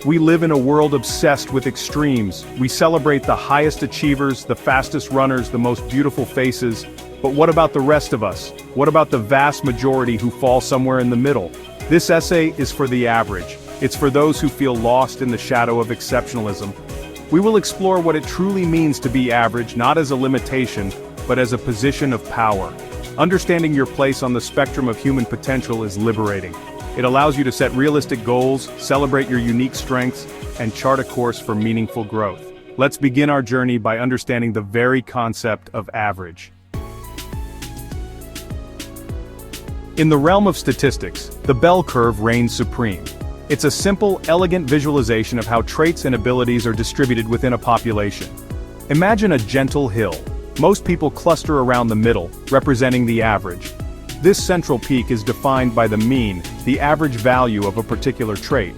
We live in a world obsessed with extremes. We celebrate the highest achievers, the fastest runners, the most beautiful faces. But what about the rest of us? What about the vast majority who fall somewhere in the middle? This essay is for the average. It's for those who feel lost in the shadow of exceptionalism. We will explore what it truly means to be average, not as a limitation, but as a position of power. Understanding your place on the spectrum of human potential is liberating. It allows you to set realistic goals, celebrate your unique strengths, and chart a course for meaningful growth. Let's begin our journey by understanding the very concept of average. In the realm of statistics, the bell curve reigns supreme. It's a simple, elegant visualization of how traits and abilities are distributed within a population. Imagine a gentle hill. Most people cluster around the middle, representing the average. This central peak is defined by the mean, the average value of a particular trait.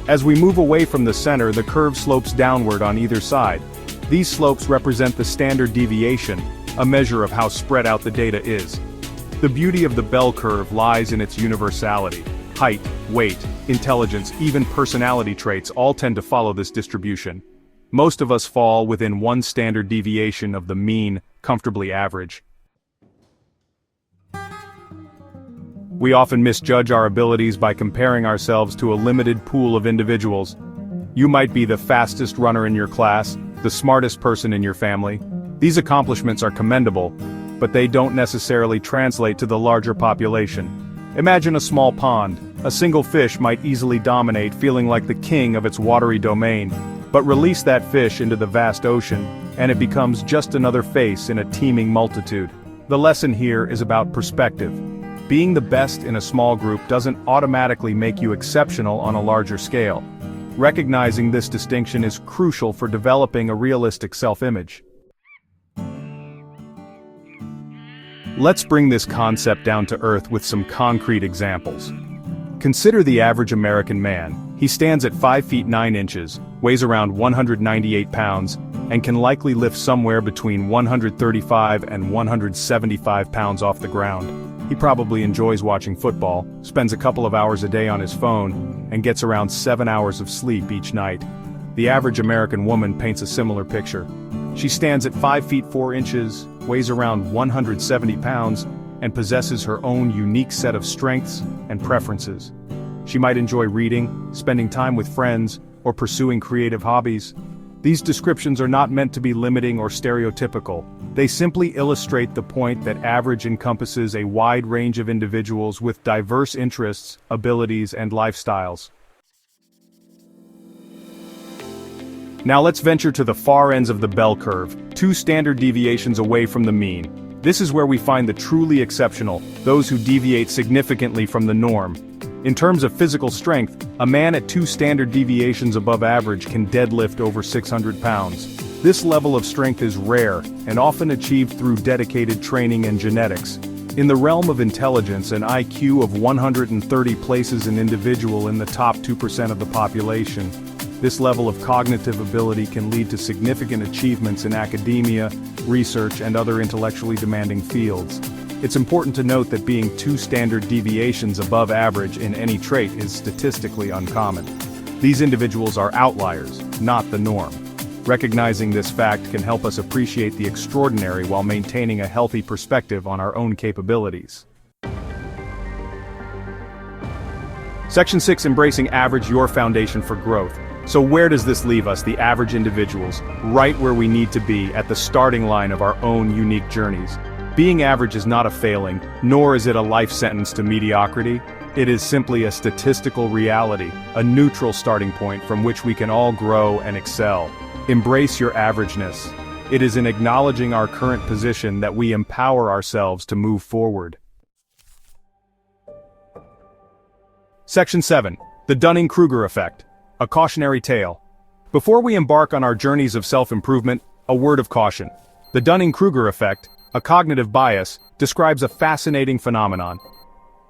As we move away from the center, the curve slopes downward on either side. These slopes represent the standard deviation, a measure of how spread out the data is. The beauty of the bell curve lies in its universality. Height, weight, intelligence, even personality traits all tend to follow this distribution. Most of us fall within one standard deviation of the mean, comfortably average. We often misjudge our abilities by comparing ourselves to a limited pool of individuals. You might be the fastest runner in your class, the smartest person in your family. These accomplishments are commendable, but they don't necessarily translate to the larger population. Imagine a small pond. A single fish might easily dominate, feeling like the king of its watery domain. But release that fish into the vast ocean, and it becomes just another face in a teeming multitude. The lesson here is about perspective. Being the best in a small group doesn't automatically make you exceptional on a larger scale. Recognizing this distinction is crucial for developing a realistic self-image. Let's bring this concept down to earth with some concrete examples. Consider the average American man. He stands at 5 feet 9 inches, weighs around 198 pounds, and can likely lift somewhere between 135 and 175 pounds off the ground. He probably enjoys watching football, spends a couple of hours a day on his phone, and gets around 7 hours of sleep each night. The average American woman paints a similar picture. She stands at 5 feet 4 inches, weighs around 170 pounds, and possesses her own unique set of strengths and preferences. She might enjoy reading, spending time with friends, or pursuing creative hobbies. These descriptions are not meant to be limiting or stereotypical. They simply illustrate the point that average encompasses a wide range of individuals with diverse interests, abilities, and lifestyles. Now let's venture to the far ends of the bell curve, 2 standard deviations away from the mean. This is where we find the truly exceptional, those who deviate significantly from the norm. In terms of physical strength, a man at 2 standard deviations above average can deadlift over 600 pounds. This level of strength is rare, and often achieved through dedicated training and genetics. In the realm of intelligence, an IQ of 130 places an individual in the top 2% of the population. This level of cognitive ability can lead to significant achievements in academia, research, and other intellectually demanding fields. It's important to note that being 2 standard deviations above average in any trait is statistically uncommon. These individuals are outliers, not the norm. Recognizing this fact can help us appreciate the extraordinary while maintaining a healthy perspective on our own capabilities. Section 6: Embracing Average, Your Foundation for Growth. So where does this leave us, the average individuals? Right where we need to be, at the starting line of our own unique journeys. Being average is not a failing, nor is it a life sentence to mediocrity. It is simply a statistical reality, a neutral starting point from which we can all grow and excel. Embrace your averageness. It is in acknowledging our current position that we empower ourselves to move forward. Section 7: The Dunning-Kruger Effect. A Cautionary Tale. Before we embark on our journeys of self-improvement, a word of caution. The Dunning-Kruger effect, a cognitive bias, describes a fascinating phenomenon.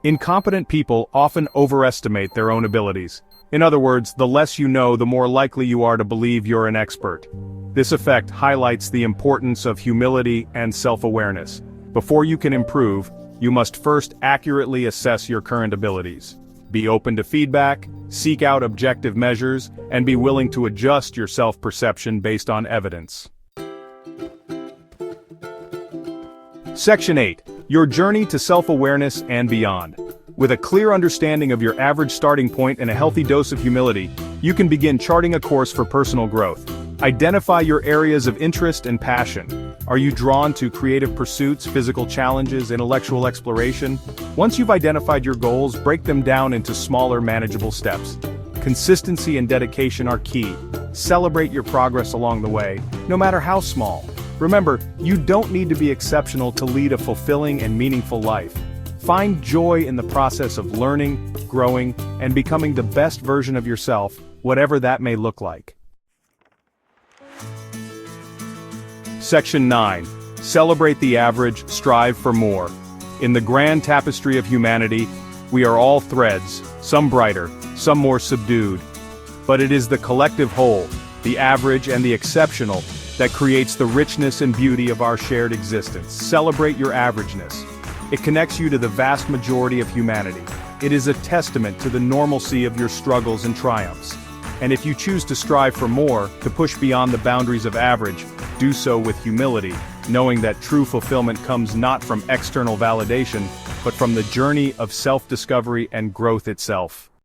Incompetent people often overestimate their own abilities. In other words, the less you know, the more likely you are to believe you're an expert. This effect highlights the importance of humility and self-awareness. Before you can improve, you must first accurately assess your current abilities. Be open to feedback, seek out objective measures, and be willing to adjust your self-perception based on evidence. Section 8. Your journey to self-awareness and beyond. With a clear understanding of your average starting point and a healthy dose of humility, you can begin charting a course for personal growth. Identify your areas of interest and passion. Are you drawn to creative pursuits, physical challenges, intellectual exploration? Once you've identified your goals, break them down into smaller, manageable steps. Consistency and dedication are key. Celebrate your progress along the way, no matter how small. Remember, you don't need to be exceptional to lead a fulfilling and meaningful life. Find joy in the process of learning, growing, and becoming the best version of yourself, whatever that may look like. Section 9. Celebrate the average, strive for more. In the grand tapestry of humanity, we are all threads, some brighter, some more subdued. But it is the collective whole, the average and the exceptional, that creates the richness and beauty of our shared existence. Celebrate your averageness. It connects you to the vast majority of humanity. It is a testament to the normalcy of your struggles and triumphs. And if you choose to strive for more, to push beyond the boundaries of average, do so with humility, knowing that true fulfillment comes not from external validation, but from the journey of self-discovery and growth itself.